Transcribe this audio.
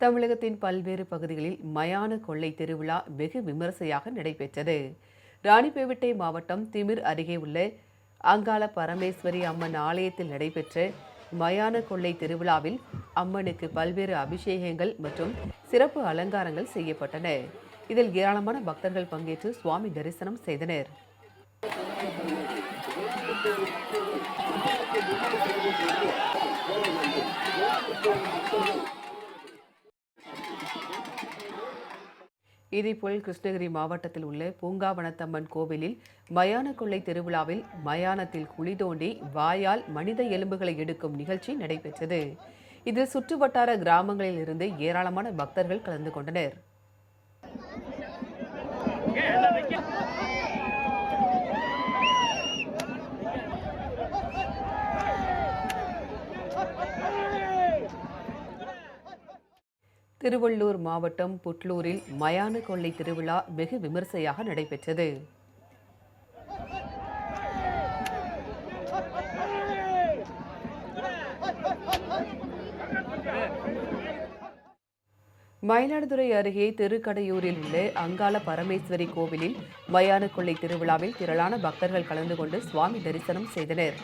தமிழகத்தின் பல்வேறு பகுதிகளில் மயான கொள்ளை திருவிழா வெகு விமரிசையாக நடைபெற்றது. ராணிப்பேட்டை மாவட்டம் திமிர் அருகே உள்ள அங்காள பரமேஸ்வரி அம்மன் ஆலயத்தில் நடைபெற்ற மயான கொள்ளை திருவிழாவில் அம்மனுக்கு பல்வேறு அபிஷேகங்கள் மற்றும் சிறப்பு அலங்காரங்கள் செய்யப்பட்டன. இதில் ஏராளமான பக்தர்கள் பங்கேற்று சுவாமி தரிசனம் செய்தனர். இதேபோல் கிருஷ்ணகிரி மாவட்டத்தில் உள்ள பூங்காவனத்தம்மன் கோவிலில் மயான கொள்ளை திருவிழாவில் மயானத்தில் குழி தோண்டி வாயால் மனித எலும்புகளை எடுக்கும் நிகழ்ச்சி நடைபெற்றது. இதில் சுற்றுவட்டார கிராமங்களில் இருந்து ஏராளமான பக்தர்கள் கலந்து கொண்டனர். திருவள்ளூர் மாவட்டம் புட்லூரில் மயான கொள்ளை திருவிழா வெகு விமரிசையாக நடைபெற்றது. மயிலாடுதுறை அருகே திருக்கடையூரில் உள்ள அங்காள பரமேஸ்வரி கோவிலில் மயான கொள்ளை திருவிழாவில் திரளான பக்தர்கள் கலந்து கொண்டு சுவாமி தரிசனம் செய்தனர்.